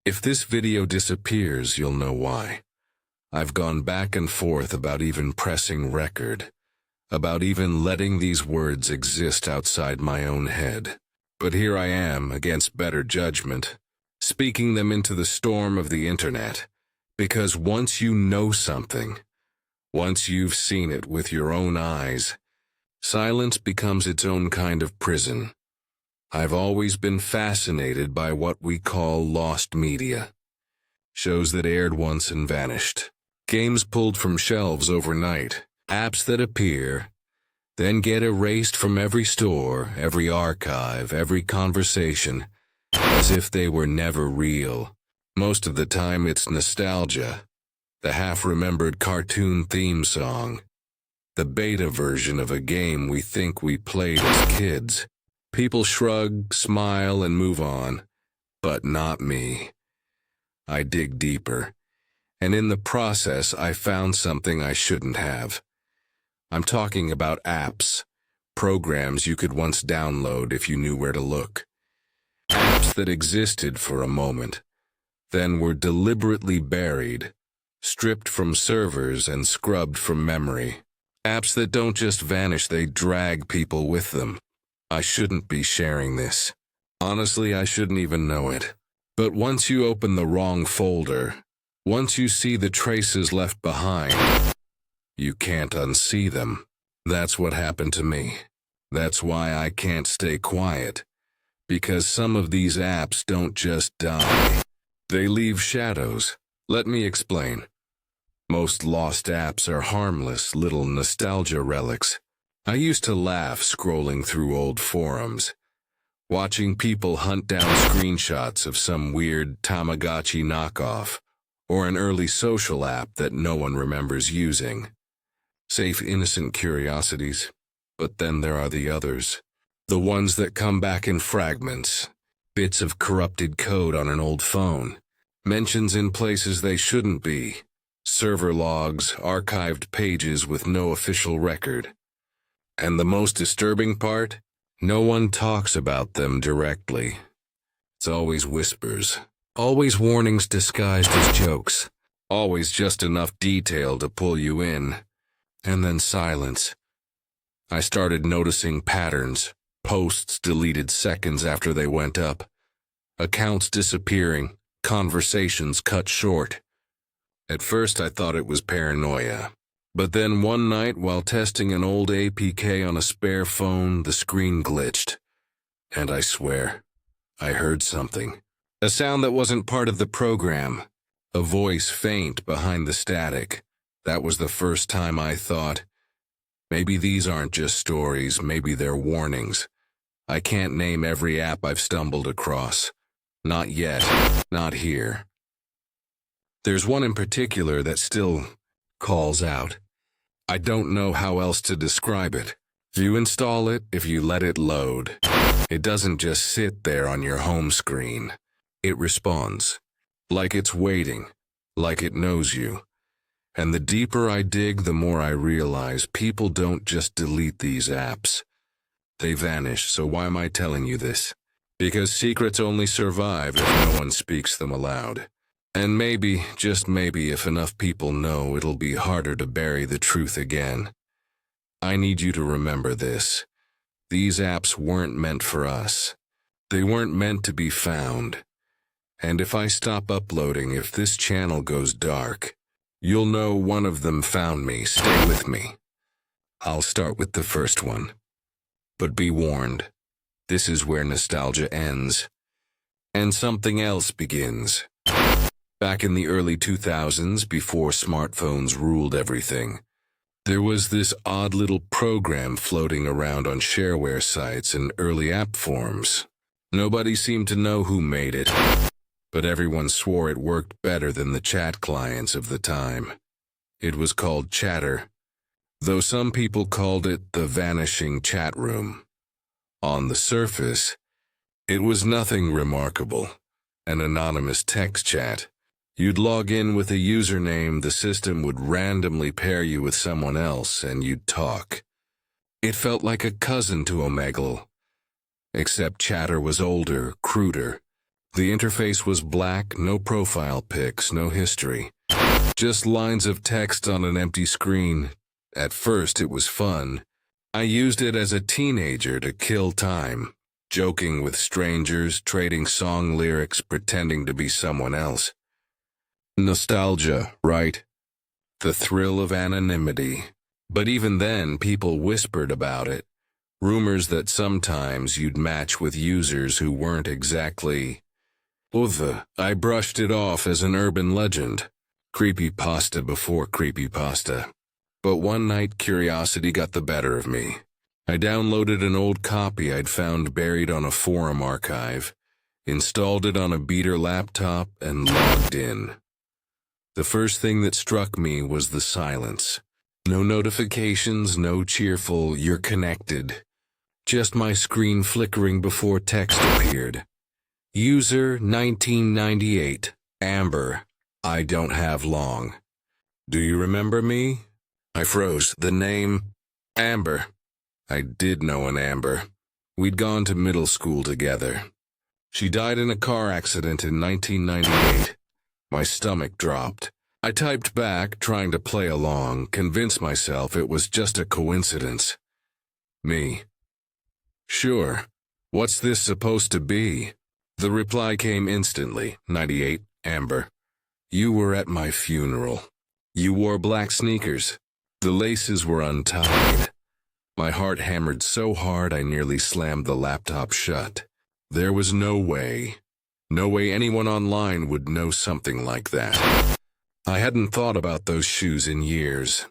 If this video disappears, you'll know why. I've gone back and forth about even pressing record, about even letting these words exist outside my own head. But here I am, against better judgment, speaking them into the storm of the internet, because once you know something, once you've seen it with your own eyes, silence becomes its own kind of prison. I've always been fascinated by what we call lost media. Shows that aired once and vanished. Games pulled from shelves overnight. Apps that appear, then get erased from every store, every archive, every conversation, as if they were never real. Most of the time it's nostalgia, the half-remembered cartoon theme song, the beta version of a game we think we played as kids. People shrug, smile, and move on, but not me. I dig deeper, and in the process I found something I shouldn't have. I'm talking about apps, programs you could once download if you knew where to look. Apps that existed for a moment, then were deliberately buried, stripped from servers and scrubbed from memory. Apps that don't just vanish, they drag people with them. I shouldn't be sharing this. Honestly, I shouldn't even know it. But once you open the wrong folder, once you see the traces left behind, you can't unsee them. That's what happened to me. That's why I can't stay quiet. Because some of these apps don't just die. They leave shadows. Let me explain. Most lost apps are harmless little nostalgia relics. I used to laugh scrolling through old forums, watching people hunt down screenshots of some weird Tamagotchi knockoff, or an early social app that no one remembers using. Safe, innocent curiosities. But then there are the others. The ones that come back in fragments, bits of corrupted code on an old phone, mentions in places they shouldn't be, server logs, archived pages with no official record. And the most disturbing part? No one talks about them directly. It's always whispers, always warnings disguised as jokes, always just enough detail to pull you in, and then silence. I started noticing patterns, posts deleted seconds after they went up, accounts disappearing, conversations cut short. At first I thought it was paranoia. But then one night, while testing an old APK on a spare phone, the screen glitched. And I swear, I heard something. A sound that wasn't part of the program. A voice faint behind the static. That was the first time I thought, maybe these aren't just stories, maybe they're warnings. I can't name every app I've stumbled across. Not yet. Not here. There's one in particular that still calls out. I don't know how else to describe it. If you install it, if you let it load, it doesn't just sit there on your home screen. It responds. Like it's waiting. Like it knows you. And the deeper I dig, the more I realize people don't just delete these apps. They vanish, so why am I telling you this? Because secrets only survive if no one speaks them aloud. And maybe, just maybe, if enough people know, it'll be harder to bury the truth again. I need you to remember this. These apps weren't meant for us. They weren't meant to be found. And if I stop uploading, if this channel goes dark, you'll know one of them found me. Stay with me. I'll start with the first one. But be warned, this is where nostalgia ends. And something else begins. Back in the early 2000s, before smartphones ruled everything, there was this odd little program floating around on shareware sites and early app forums. Nobody seemed to know who made it, but everyone swore it worked better than the chat clients of the time. It was called Chatter, though some people called it the vanishing chat room. On the surface, it was nothing remarkable, an anonymous text chat. You'd log in with a username, the system would randomly pair you with someone else, and you'd talk. It felt like a cousin to Omegle, except Chatter was older, cruder, The interface was black, no profile pics, no history. Just lines of text on an empty screen. At first it was fun. I used it as a teenager to kill time, joking with strangers, trading song lyrics, pretending to be someone else. Nostalgia, right? The thrill of anonymity. But even then, people whispered about it. Rumors that sometimes you'd match with users who weren't exactly... I brushed it off as an urban legend. Creepypasta before creepypasta. But one night curiosity got the better of me. I downloaded an old copy I'd found buried on a forum archive, installed it on a beater laptop, and logged in. The first thing that struck me was the silence. No notifications, no cheerful, "you're connected." Just my screen flickering before text appeared. User 1998, Amber. I don't have long. Do you remember me? I froze. The name? Amber. I did know an Amber. We'd gone to middle school together. She died in a car accident in 1998. My stomach dropped. I typed back, trying to play along, convince myself it was just a coincidence. Me. Sure. What's this supposed to be? The reply came instantly. 98, Amber. You were at my funeral. You wore black sneakers. The laces were untied. My heart hammered so hard I nearly slammed the laptop shut. There was no way anyone online would know something like that. I hadn't thought about those shoes in years.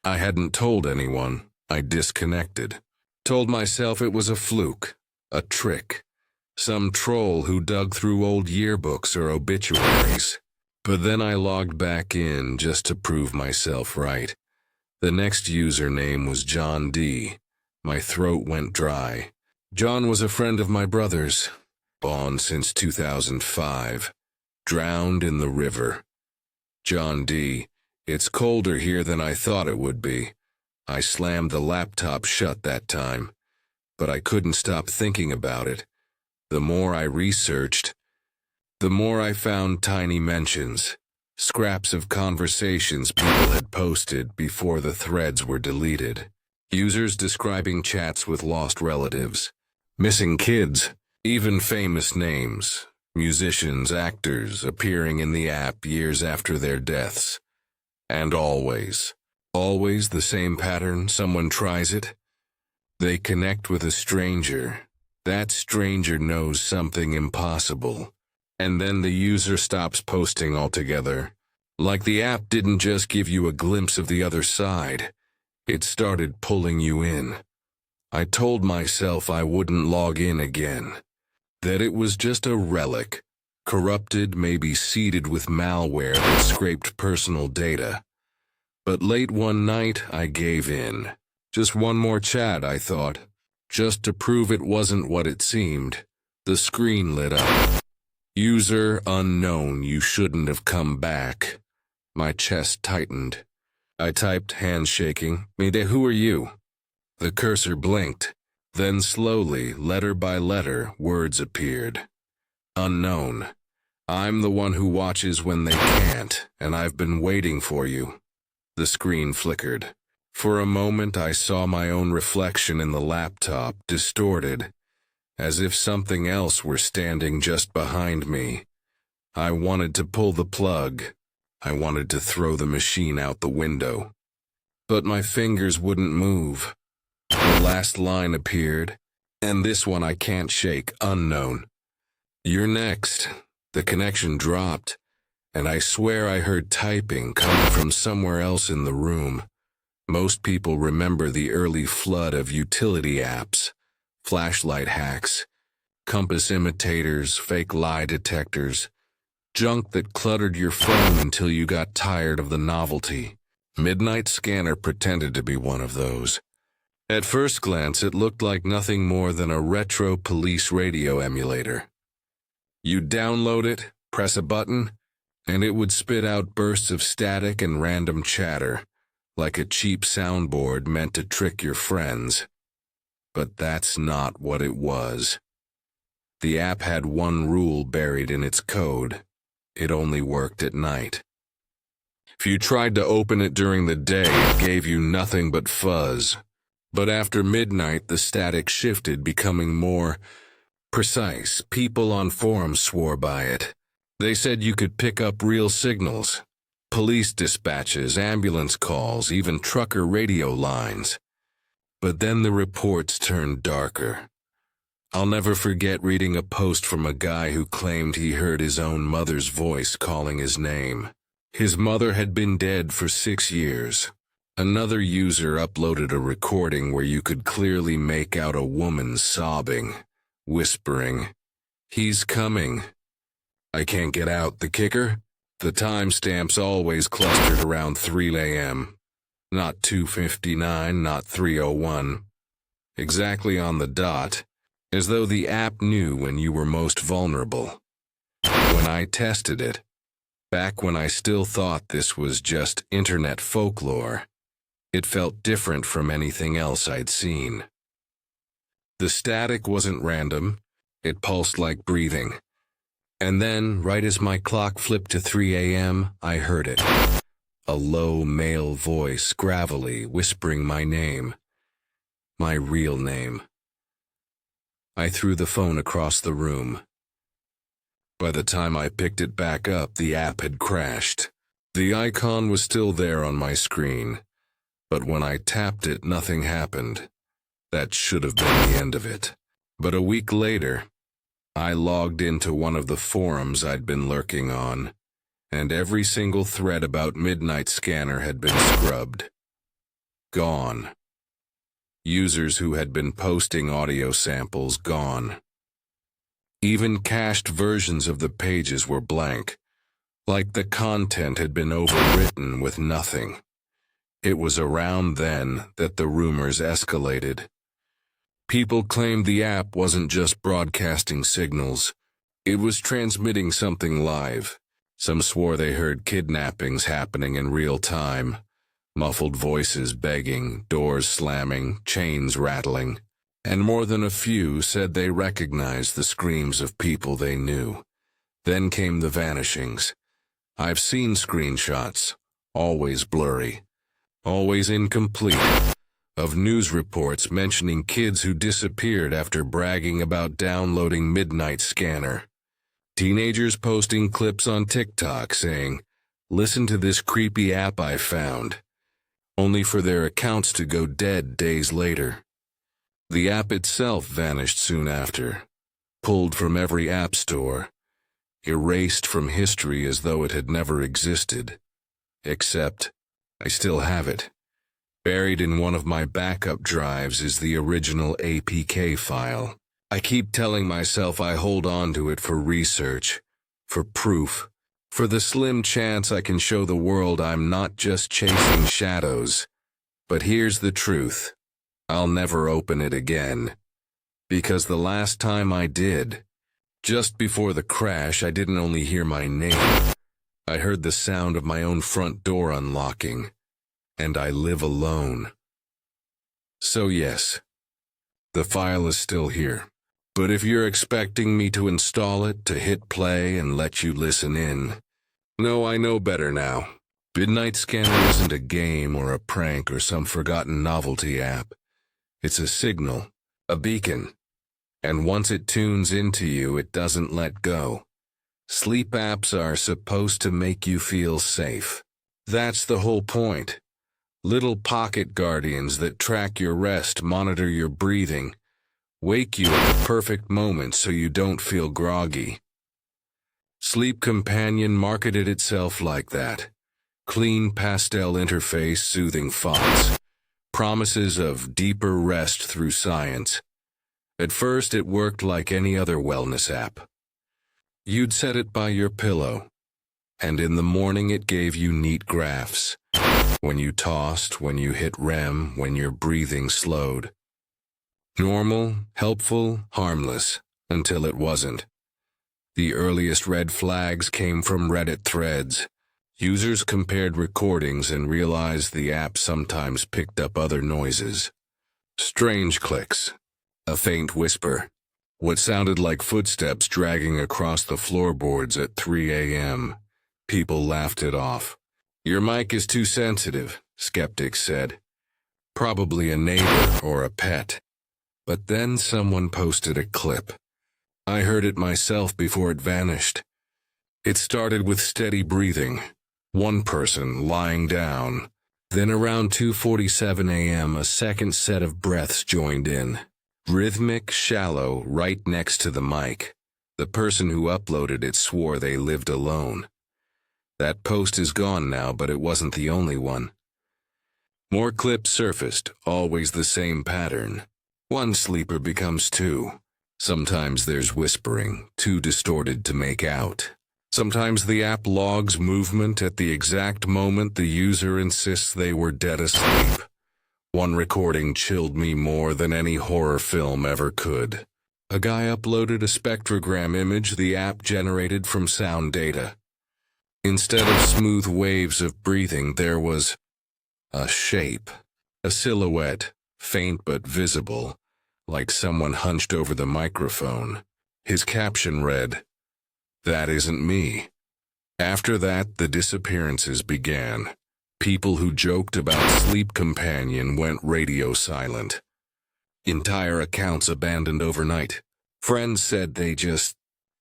I hadn't told anyone. I disconnected. Told myself it was a fluke, a trick, some troll who dug through old yearbooks or obituaries. But then I logged back in just to prove myself right. The next username was John D. My throat went dry. John was a friend of my brother's. Gone since 2005. Drowned in the river. John D. It's colder here than I thought it would be. I slammed the laptop shut that time. But I couldn't stop thinking about it. The more I researched, the more I found tiny mentions. Scraps of conversations people had posted before the threads were deleted. Users describing chats with lost relatives. Missing kids. Even famous names. Musicians, actors appearing in the app years after their deaths. And always the same pattern. Someone tries it. They connect with a stranger. That stranger knows something impossible. And then the user stops posting altogether. Like the app didn't just give you a glimpse of the other side. It started pulling you in. I told myself I wouldn't log in again. That it was just a relic. Corrupted, maybe seeded with malware that scraped personal data. But late one night, I gave in. Just one more chat, I thought. Just to prove it wasn't what it seemed. The screen lit up. User unknown, you shouldn't have come back. My chest tightened. I typed, handshaking, "Mide, who are you?" The cursor blinked. Then slowly, letter by letter, words appeared. Unknown. I'm the one who watches when they can't, and I've been waiting for you. The screen flickered. For a moment I saw my own reflection in the laptop, distorted, as if something else were standing just behind me. I wanted to pull the plug. I wanted to throw the machine out the window. But my fingers wouldn't move. The last line appeared, and this one I can't shake, unknown. You're next. The connection dropped, and I swear I heard typing coming from somewhere else in the room. Most people remember the early flood of utility apps, flashlight hacks, compass imitators, fake lie detectors, junk that cluttered your phone until you got tired of the novelty. Midnight Scanner pretended to be one of those. At first glance, it looked like nothing more than a retro police radio emulator. You'd download it, press a button, and it would spit out bursts of static and random chatter, like a cheap soundboard meant to trick your friends. But that's not what it was. The app had one rule buried in its code. It only worked at night. If you tried to open it during the day, it gave you nothing but fuzz. But after midnight, the static shifted, becoming more precise. People on forums swore by it. They said you could pick up real signals. Police dispatches, ambulance calls, even trucker radio lines. But then the reports turned darker. I'll never forget reading a post from a guy who claimed he heard his own mother's voice calling his name. His mother had been dead for 6 years. Another user uploaded a recording where you could clearly make out a woman sobbing, whispering, "He's coming." I can't get out. The kicker? The timestamps always clustered around 3 a.m. Not 2:59, not 3:01. Exactly on the dot, as though the app knew when you were most vulnerable. When I tested it, back when I still thought this was just internet folklore, it felt different from anything else I'd seen. The static wasn't random, it pulsed like breathing. And then, right as my clock flipped to 3 a.m., I heard it. A low male voice, gravelly, whispering my name. My real name. I threw the phone across the room. By the time I picked it back up, the app had crashed. The icon was still there on my screen, but when I tapped it, nothing happened. That should have been the end of it. But a week later, I logged into one of the forums I'd been lurking on, and every single thread about Midnight Scanner had been scrubbed. Gone. Users who had been posting audio samples gone. Even cached versions of the pages were blank, like the content had been overwritten with nothing. It was around then that the rumors escalated. People claimed the app wasn't just broadcasting signals, it was transmitting something live. Some swore they heard kidnappings happening in real time, muffled voices begging, doors slamming, chains rattling. And more than a few said they recognized the screams of people they knew. Then came the vanishings. I've seen screenshots, always blurry, always incomplete, of news reports mentioning kids who disappeared after bragging about downloading Midnight Scanner. Teenagers posting clips on TikTok saying, "Listen to this creepy app I found," only for their accounts to go dead days later. The app itself vanished soon after, pulled from every app store, erased from history as though it had never existed. Except, I still have it. Buried in one of my backup drives is the original APK file. I keep telling myself I hold on to it for research, for proof, for the slim chance I can show the world I'm not just chasing shadows. But here's the truth. I'll never open it again. Because the last time I did, just before the crash, I didn't only hear my name. I heard the sound of my own front door unlocking. And I live alone. So yes, the file is still here. But if you're expecting me to install it, to hit play and let you listen in, no, I know better now. Midnight Scanner isn't a game or a prank or some forgotten novelty app. It's a signal, a beacon. And once it tunes into you, it doesn't let go. Sleep apps are supposed to make you feel safe. That's the whole point. Little pocket guardians that track your rest, monitor your breathing, wake you at the perfect moment so you don't feel groggy. Sleep Companion marketed itself like that. Clean pastel interface, soothing fonts, promises of deeper rest through science. At first, it worked like any other wellness app. You'd set it by your pillow, and in the morning it gave you neat graphs. When you tossed, when you hit REM, when your breathing slowed. Normal, helpful, harmless, until it wasn't. The earliest red flags came from Reddit threads. Users compared recordings and realized the app sometimes picked up other noises. Strange clicks, a faint whisper, What sounded like footsteps dragging across the floorboards at 3 a.m. People laughed it off. "Your mic is too sensitive," skeptics said. "Probably a neighbor or a pet." But then someone posted a clip. I heard it myself before it vanished. It started with steady breathing, one person lying down. Then around 2:47 a.m. a second set of breaths joined in. Rhythmic, shallow, right next to the mic. The person who uploaded it swore they lived alone. That post is gone now, but it wasn't the only one. More clips surfaced, always the same pattern. One sleeper becomes two. Sometimes there's whispering, too distorted to make out. Sometimes the app logs movement at the exact moment the user insists they were dead asleep. One recording chilled me more than any horror film ever could. A guy uploaded a spectrogram image the app generated from sound data. Instead of smooth waves of breathing, there was a shape, a silhouette, faint but visible, like someone hunched over the microphone. His caption read, "That isn't me." After that, the disappearances began. People who joked about Sleep Companion went radio silent. Entire accounts abandoned overnight. Friends said they just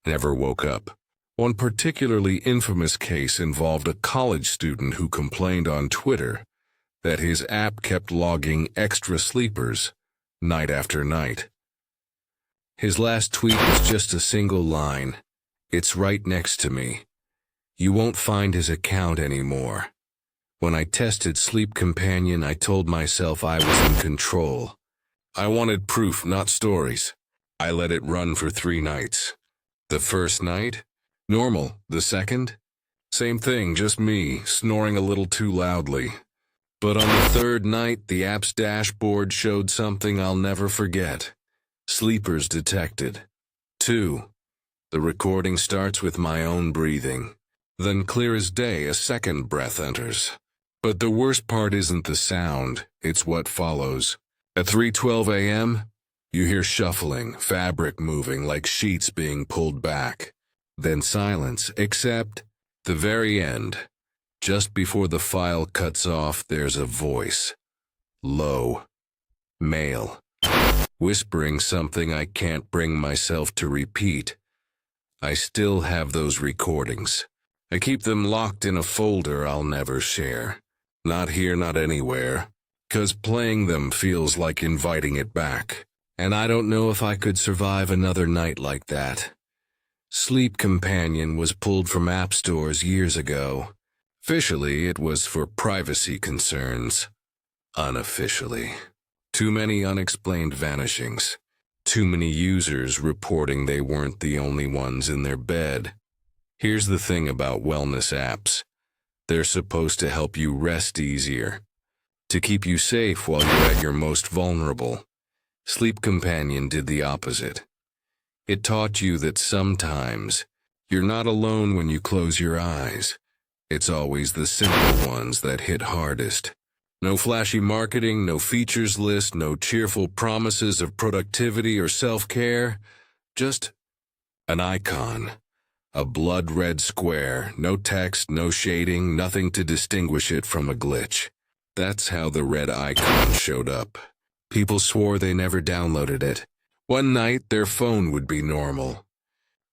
never woke up. One particularly infamous case involved a college student who complained on Twitter that his app kept logging extra sleepers night after night. His last tweet was just a single line, "It's right next to me." You won't find his account anymore. When I tested Sleep Companion, I told myself I was in control. I wanted proof, not stories. I let it run for 3 nights. The first night, normal. The second, same thing, just me, snoring a little too loudly. But on the third night, the app's dashboard showed something I'll never forget. Sleepers detected. 2. The recording starts with my own breathing. Then clear as day, a second breath enters. But the worst part isn't the sound, it's what follows. At 3:12 a.m., you hear shuffling, fabric moving like sheets being pulled back. Then silence, except the very end. Just before the file cuts off, there's a voice. Low. Male. Whispering something I can't bring myself to repeat. I still have those recordings. I keep them locked in a folder I'll never share. Not here, not anywhere. 'Cause playing them feels like inviting it back. And I don't know if I could survive another night like that. Sleep Companion was pulled from app stores years ago. Officially, it was for privacy concerns. Unofficially. Too many unexplained vanishings. Too many users reporting they weren't the only ones in their bed. Here's the thing about wellness apps. They're supposed to help you rest easier, to keep you safe while you're at your most vulnerable. Sleep Companion did the opposite. It taught you that sometimes you're not alone when you close your eyes. It's always the simple ones that hit hardest. No flashy marketing, no features list, no cheerful promises of productivity or self-care. Just an icon. A blood-red square, no text, no shading, nothing to distinguish it from a glitch. That's how the red icon showed up. People swore they never downloaded it. One night, their phone would be normal.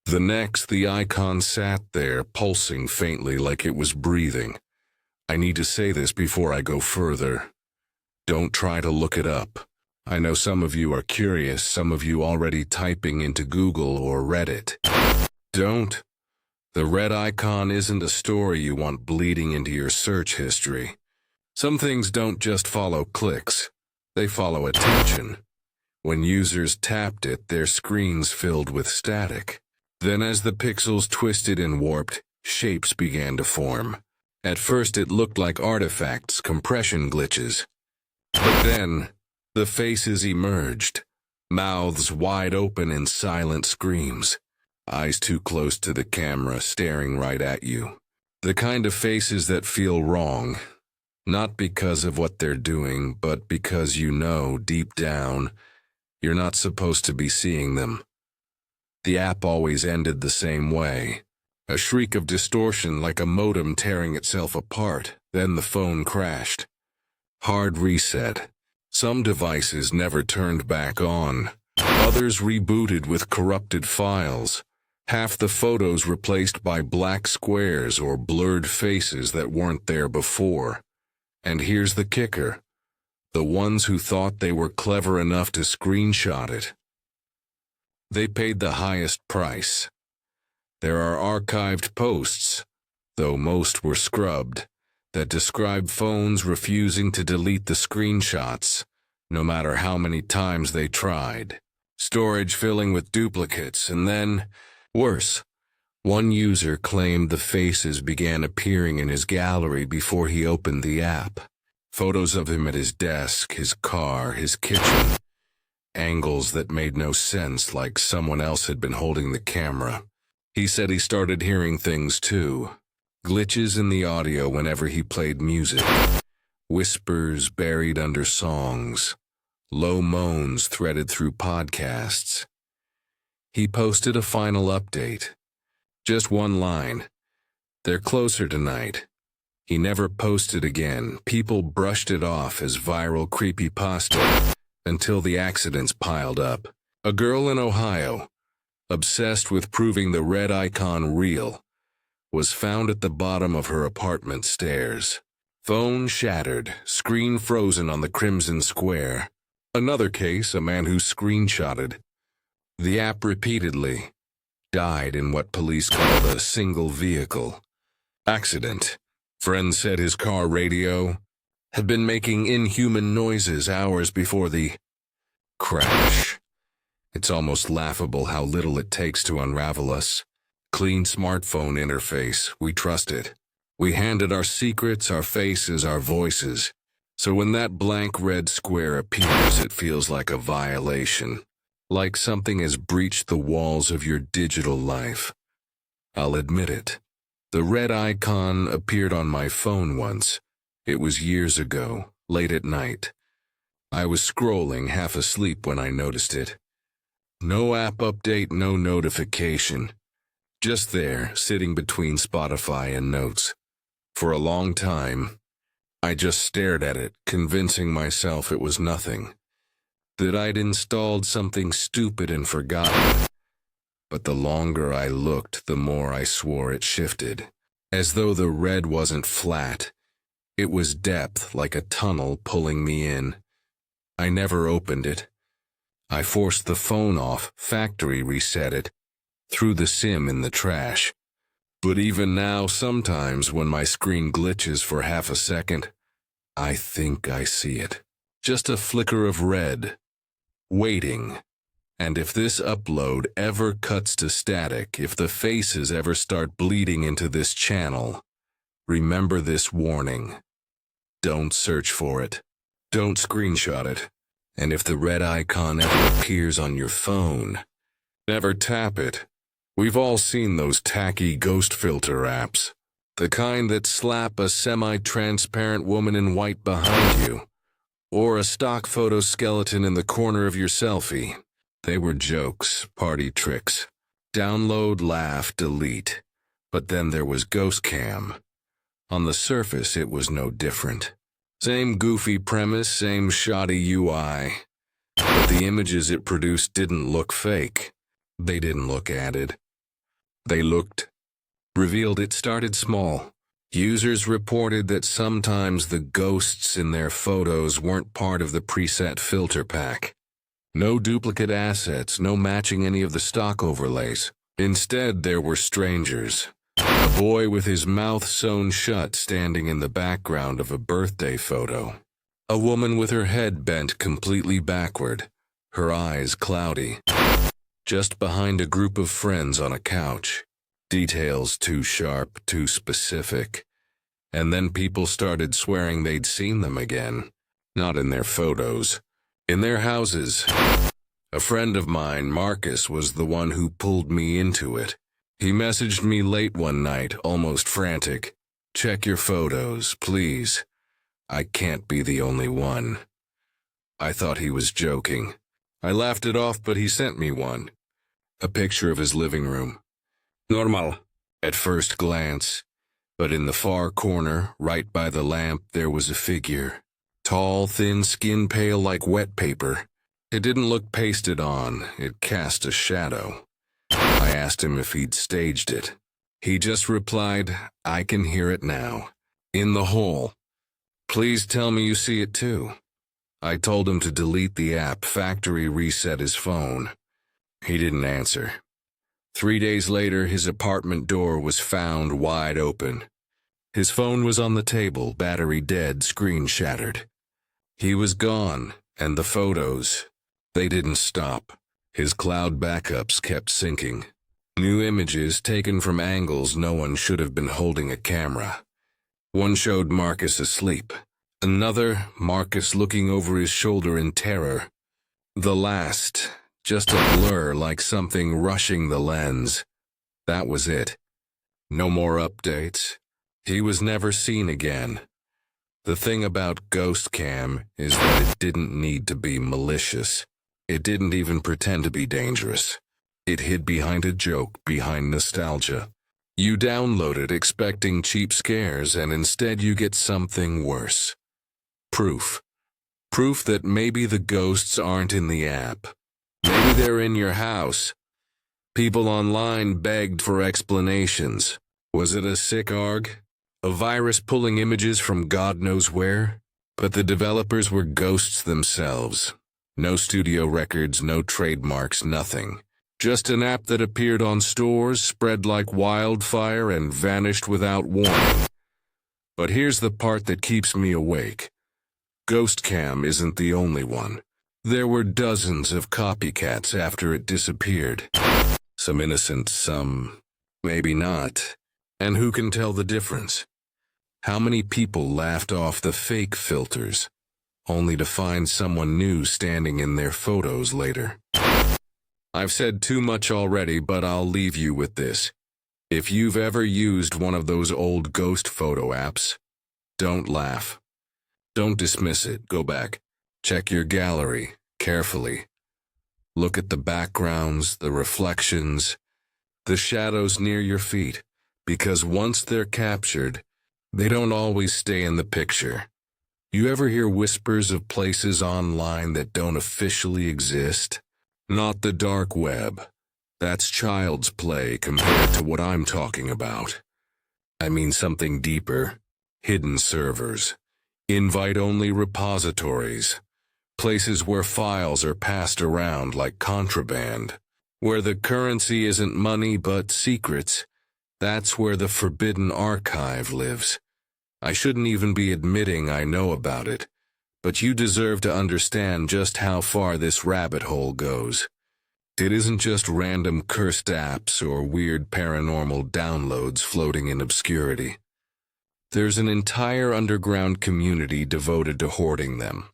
The next, the icon sat there, pulsing faintly like it was breathing. I need to say this before I go further. Don't try to look it up. I know some of you are curious, some of you already typing into Google or Reddit. Don't. The red icon isn't a story you want bleeding into your search history. Some things don't just follow clicks. They follow attention. When users tapped it, their screens filled with static. Then as the pixels twisted and warped, shapes began to form. At first it looked like artifacts, compression glitches. But then, the faces emerged. Mouths wide open in silent screams. Eyes too close to the camera, staring right at you. The kind of faces that feel wrong. Not because of what they're doing, but because you know, deep down, you're not supposed to be seeing them. The app always ended the same way. A shriek of distortion like a modem tearing itself apart, then the phone crashed. Hard reset. Some devices never turned back on. Others rebooted with corrupted files. Half the photos replaced by black squares or blurred faces that weren't there before. And here's the kicker. The ones who thought they were clever enough to screenshot it. They paid the highest price. There are archived posts, though most were scrubbed, that describe phones refusing to delete the screenshots, no matter how many times they tried. Storage filling with duplicates, and then, worse, one user claimed the faces began appearing in his gallery before he opened the app. Photos of him at his desk, his car, his kitchen. Angles that made no sense, like someone else had been holding the camera. He said he started hearing things too. Glitches in the audio whenever he played music. Whispers buried under songs. Low moans threaded through podcasts. He posted a final update. Just one line. They're closer tonight. He never posted again. People brushed it off as viral creepypasta until the accidents piled up. A girl in Ohio, obsessed with proving the red icon real, was found at the bottom of her apartment stairs. Phone shattered, screen frozen on the Crimson Square. Another case, a man who screenshotted the app repeatedly, died in what police called a single vehicle accident. Friends said his car radio had been making inhuman noises hours before the crash. It's almost laughable how little it takes to unravel us. Clean smartphone interface, we trust it. We handed our secrets, our faces, our voices. So when that blank red square appears, it feels like a violation. Like something has breached the walls of your digital life. I'll admit it. The red icon appeared on my phone once. It was years ago, late at night. I was scrolling, half asleep when I noticed it. No app update, no notification. Just there, sitting between Spotify and Notes. For a long time, I just stared at it, convincing myself it was nothing. That I'd installed something stupid and forgotten. But the longer I looked, the more I swore it shifted. As though the red wasn't flat. It was depth, like a tunnel pulling me in. I never opened it. I forced the phone off, factory reset it, threw the SIM in the trash. But even now, sometimes when my screen glitches for half a second, I think I see it. Just a flicker of red. Waiting. And if this upload ever cuts to static, if the faces ever start bleeding into this channel, remember this warning. Don't search for it. Don't screenshot it. And if the red icon ever appears on your phone, never tap it. We've all seen those tacky ghost filter apps. The kind that slap a semi-transparent woman in white behind you, or a stock photo skeleton in the corner of your selfie. They were jokes, party tricks. Download, laugh, delete. But then there was GhostCam. On the surface, it was no different. Same goofy premise, same shoddy UI. But the images it produced didn't look fake. They didn't look added. They looked revealed. It started small. Users reported that sometimes the ghosts in their photos weren't part of the preset filter pack. No duplicate assets, no matching any of the stock overlays. Instead, there were strangers. A boy with his mouth sewn shut standing in the background of a birthday photo. A woman with her head bent completely backward, her eyes cloudy. Just behind a group of friends on a couch. Details too sharp, too specific. And then people started swearing they'd seen them again. Not in their photos. In their houses. A friend of mine, Marcus, was the one who pulled me into it. He messaged me late one night, almost frantic. Check your photos, please. I can't be the only one. I thought he was joking. I laughed it off, but he sent me one. A picture of his living room. Normal, at first glance. But in the far corner, right by the lamp, there was a figure. Tall, thin, skin pale like wet paper. It didn't look pasted on, it cast a shadow. I asked him if he'd staged it. He just replied, "I can hear it now. In the hole. Please tell me you see it too." I told him to delete the app, factory reset his phone. He didn't answer. 3 days later, his apartment door was found wide open. His phone was on the table, battery dead, screen shattered. He was gone, and the photos, they didn't stop. His cloud backups kept syncing. New images taken from angles no one should have been holding a camera. One showed Marcus asleep. Another, Marcus looking over his shoulder in terror. The last, just a blur like something rushing the lens. That was it. No more updates. He was never seen again. The thing about Ghost Cam is that it didn't need to be malicious. It didn't even pretend to be dangerous. It hid behind a joke, behind nostalgia. You download it expecting cheap scares, and instead you get something worse. Proof. Proof that maybe the ghosts aren't in the app. Maybe they're in your house. People online begged for explanations. Was it a sick ARG? A virus pulling images from God knows where? But the developers were ghosts themselves. No studio records, no trademarks, nothing. Just an app that appeared on stores, spread like wildfire, and vanished without warning. But here's the part that keeps me awake. Ghost Cam isn't the only one. There were dozens of copycats after it disappeared. Some innocent, some maybe not. And who can tell the difference? How many people laughed off the fake filters, only to find someone new standing in their photos later? I've said too much already, but I'll leave you with this. If you've ever used one of those old ghost photo apps, don't laugh. Don't dismiss it. Go back. Check your gallery carefully. Look at the backgrounds, the reflections, the shadows near your feet, because once they're captured, they don't always stay in the picture. You ever hear whispers of places online that don't officially exist? Not the dark web. That's child's play compared to what I'm talking about. I mean something deeper. Hidden servers. Invite-only repositories. Places where files are passed around like contraband. Where the currency isn't money but secrets. That's where the forbidden archive lives. I shouldn't even be admitting I know about it, but you deserve to understand just how far this rabbit hole goes. It isn't just random cursed apps or weird paranormal downloads floating in obscurity. There's an entire underground community devoted to hoarding them.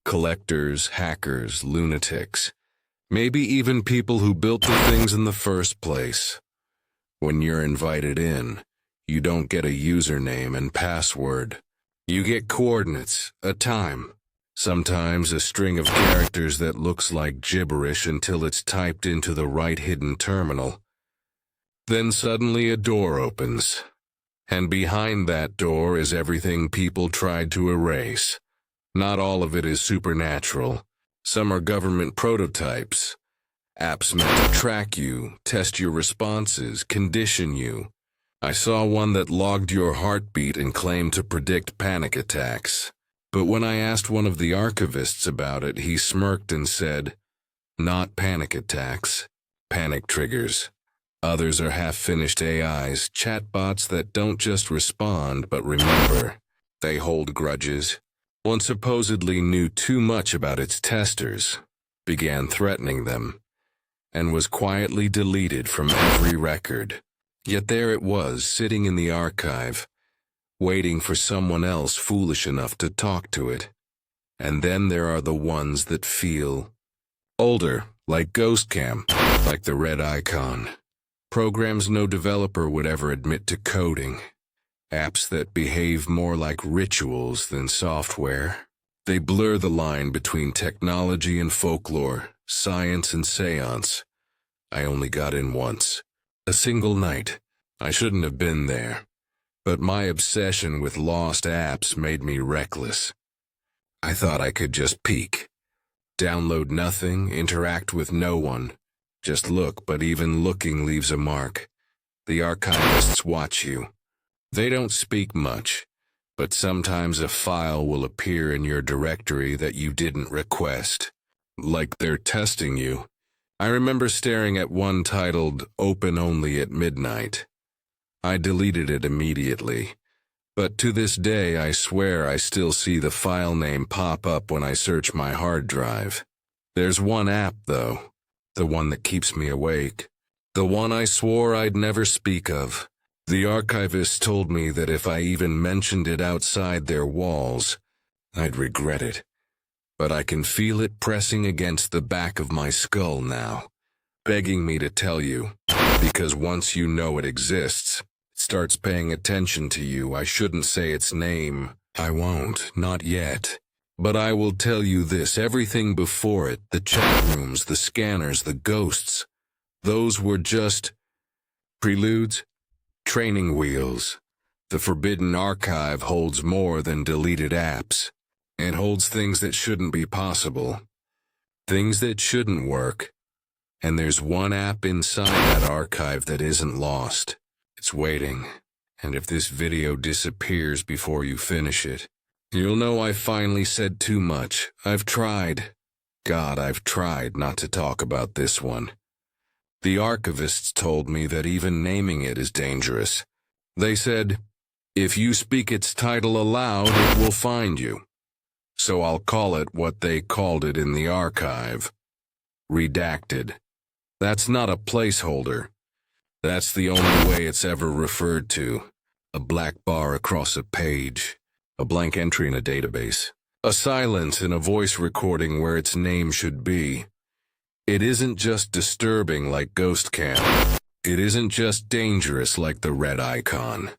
Collectors, hackers, lunatics, maybe even people who built the things in the first place. When you're invited in, you don't get a username and password. You get coordinates, a time, sometimes a string of characters that looks like gibberish until it's typed into the right hidden terminal. Then suddenly a door opens. And behind that door is everything people tried to erase. Not all of it is supernatural. Some are government prototypes. Apps meant to track you, test your responses, condition you. I saw one that logged your heartbeat and claimed to predict panic attacks. But when I asked one of the archivists about it, he smirked and said, "Not panic attacks, panic triggers." Others are half-finished AIs, chatbots that don't just respond but remember. They hold grudges. One supposedly knew too much about its testers, began threatening them, and was quietly deleted from every record. Yet there it was, sitting in the archive, waiting for someone else foolish enough to talk to it. And then there are the ones that feel older, like Ghost Cam, like the red icon. Programs no developer would ever admit to coding. Apps that behave more like rituals than software. They blur the line between technology and folklore, science and seance. I only got in once. A single night. I shouldn't have been there. But my obsession with lost apps made me reckless. I thought I could just peek. Download nothing, interact with no one. Just look, but even looking leaves a mark. The archivists watch you. They don't speak much, but sometimes a file will appear in your directory that you didn't request. Like they're testing you. I remember staring at one titled Open Only at Midnight. I deleted it immediately, but to this day I swear I still see the file name pop up when I search my hard drive. There's one app though, the one that keeps me awake, the one I swore I'd never speak of. The archivists told me that if I even mentioned it outside their walls, I'd regret it. But I can feel it pressing against the back of my skull now, begging me to tell you, because once you know it exists, starts paying attention to you. I shouldn't say its name. I won't, not yet. But I will tell you this, everything before it, the chat rooms, the scanners, the ghosts, those were just preludes, training wheels. The Forbidden Archive holds more than deleted apps. It holds things that shouldn't be possible, things that shouldn't work. And there's one app inside that archive that isn't lost. It's waiting, and if this video disappears before you finish it, you'll know I finally said too much. I've tried. God, I've tried not to talk about this one. The archivists told me that even naming it is dangerous. They said, if you speak its title aloud, it will find you. So I'll call it what they called it in the archive. Redacted. That's not a placeholder. That's the only way it's ever referred to. A black bar across a page. A blank entry in a database. A silence in a voice recording where its name should be. It isn't just disturbing like GhostCam. It isn't just dangerous like the red icon.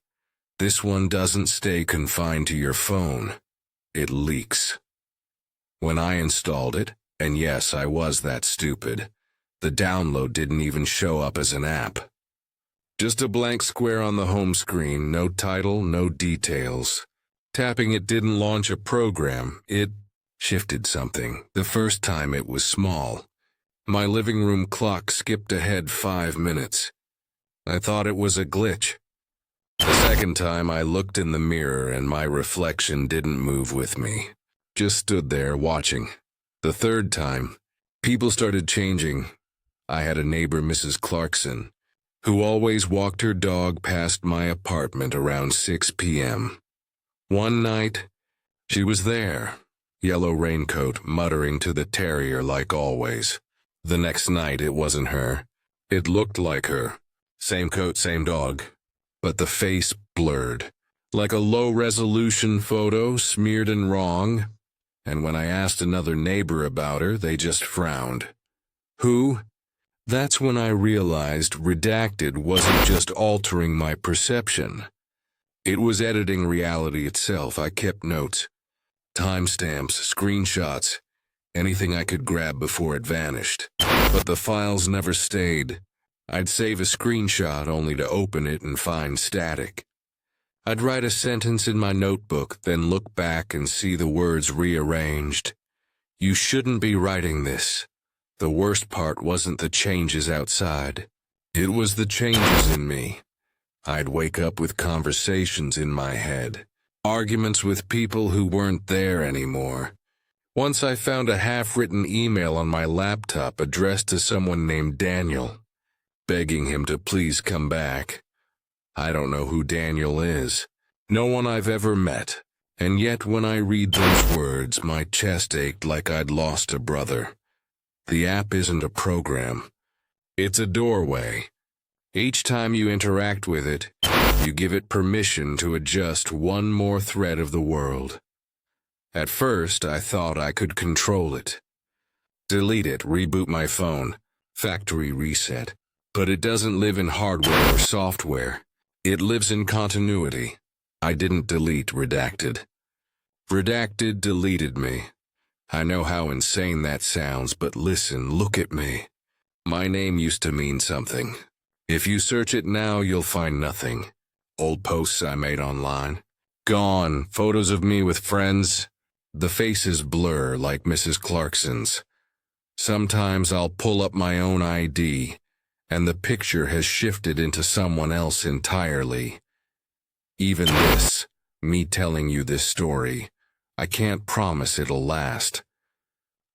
This one doesn't stay confined to your phone. It leaks. When I installed it, and yes, I was that stupid, the download didn't even show up as an app. Just a blank square on the home screen, no title, no details. Tapping it didn't launch a program, it shifted something. The first time it was small. My living room clock skipped ahead 5 minutes. I thought it was a glitch. The second time I looked in the mirror and my reflection didn't move with me. Just stood there watching. The third time, people started changing. I had a neighbor, Mrs. Clarkson, who always walked her dog past my apartment around 6 p.m. One night, she was there, yellow raincoat, muttering to the terrier like always. The next night, it wasn't her. It looked like her. Same coat, same dog. But the face blurred, like a low-resolution photo, smeared and wrong. And when I asked another neighbor about her, they just frowned. Who? That's when I realized Redacted wasn't just altering my perception. It was editing reality itself. I kept notes, timestamps, screenshots, anything I could grab before it vanished. But the files never stayed. I'd save a screenshot only to open it and find static. I'd write a sentence in my notebook, then look back and see the words rearranged. You shouldn't be writing this. The worst part wasn't the changes outside. It was the changes in me. I'd wake up with conversations in my head, arguments with people who weren't there anymore. Once I found a half-written email on my laptop addressed to someone named Daniel, begging him to please come back. I don't know who Daniel is, no one I've ever met, and yet when I read those words, my chest ached like I'd lost a brother. The app isn't a program. It's a doorway. Each time you interact with it, you give it permission to adjust one more thread of the world. At first, I thought I could control it. Delete it, reboot my phone, factory reset. But it doesn't live in hardware or software. It lives in continuity. I didn't delete Redacted. Redacted deleted me. I know how insane that sounds, but listen, look at me. My name used to mean something. If you search it now, you'll find nothing. Old posts I made online. Gone. Photos of me with friends. The faces blur like Mrs. Clarkson's. Sometimes I'll pull up my own ID, and the picture has shifted into someone else entirely. Even this, me telling you this story, I can't promise it'll last.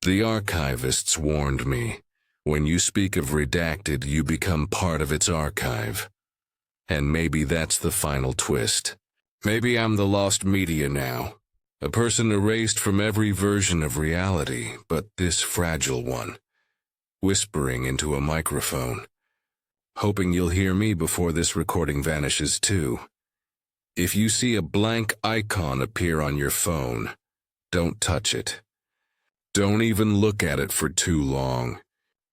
The archivists warned me. When you speak of redacted, you become part of its archive. And maybe that's the final twist. Maybe I'm the lost media now. A person erased from every version of reality, but this fragile one. Whispering into a microphone. Hoping you'll hear me before this recording vanishes too. If you see a blank icon appear on your phone, don't touch it. Don't even look at it for too long.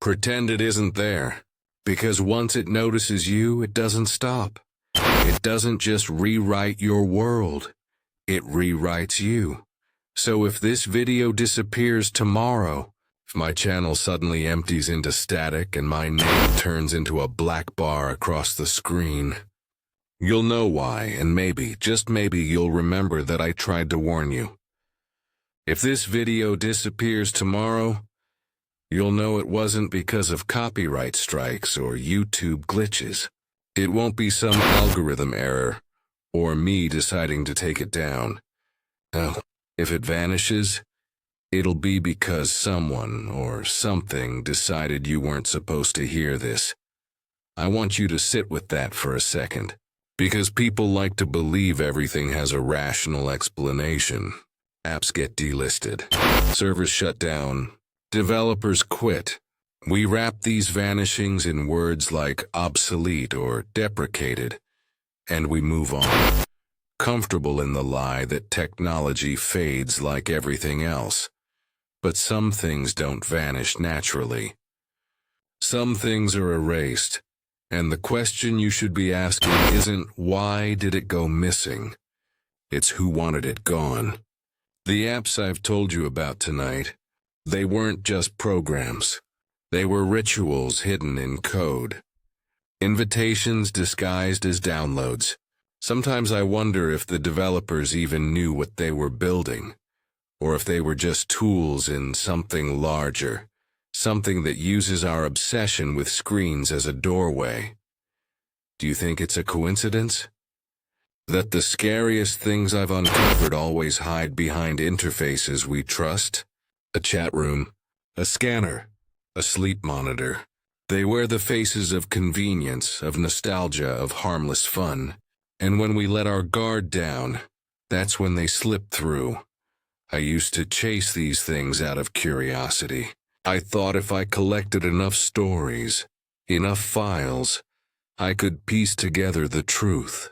Pretend it isn't there, because once it notices you, it doesn't stop. It doesn't just rewrite your world, it rewrites you. So if this video disappears tomorrow, if my channel suddenly empties into static and my name turns into a black bar across the screen, you'll know why, and maybe, just maybe, you'll remember that I tried to warn you. If this video disappears tomorrow, you'll know it wasn't because of copyright strikes or YouTube glitches. It won't be some algorithm error, or me deciding to take it down. No, if it vanishes, it'll be because someone or something decided you weren't supposed to hear this. I want you to sit with that for a second, because people like to believe everything has a rational explanation. Apps get delisted, servers shut down, developers quit. We wrap these vanishings in words like obsolete or deprecated, and we move on, comfortable in the lie that technology fades like everything else. But some things don't vanish naturally. Some things are erased, and the question you should be asking isn't why did it go missing? It's who wanted it gone. The apps I've told you about tonight, they weren't just programs. They were rituals hidden in code. Invitations disguised as downloads. Sometimes I wonder if the developers even knew what they were building, or if they were just tools in something larger, something that uses our obsession with screens as a doorway. Do you think it's a coincidence? That the scariest things I've uncovered always hide behind interfaces we trust? A chat room, a scanner, a sleep monitor. They wear the faces of convenience, of nostalgia, of harmless fun. And when we let our guard down, that's when they slip through. I used to chase these things out of curiosity. I thought if I collected enough stories, enough files, I could piece together the truth.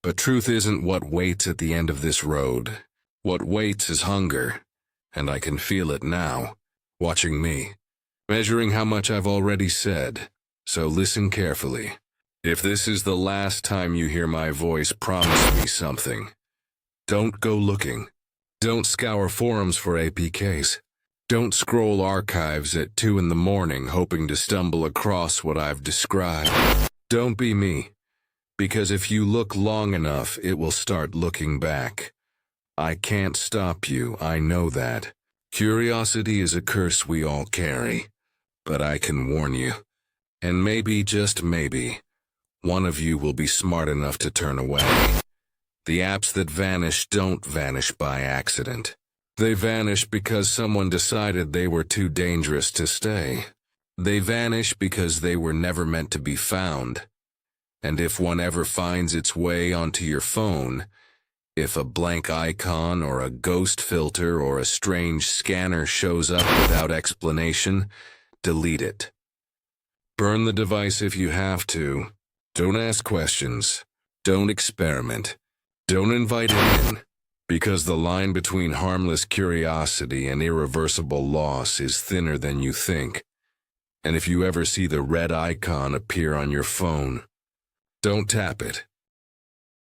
But truth isn't what waits at the end of this road. What waits is hunger, and I can feel it now, watching me, measuring how much I've already said. So listen carefully. If this is the last time you hear my voice, promise me something. Don't go looking. Don't scour forums for APKs. Don't scroll archives at 2 in the morning hoping to stumble across what I've described. Don't be me. Because if you look long enough, it will start looking back. I can't stop you, I know that. Curiosity is a curse we all carry. But I can warn you. And maybe, just maybe, one of you will be smart enough to turn away. The apps that vanish don't vanish by accident. They vanish because someone decided they were too dangerous to stay. They vanish because they were never meant to be found. And if one ever finds its way onto your phone, if a blank icon or a ghost filter or a strange scanner shows up without explanation, delete it. Burn the device if you have to. Don't ask questions. Don't experiment. Don't invite it in. Because the line between harmless curiosity and irreversible loss is thinner than you think. And if you ever see the red icon appear on your phone, don't tap it.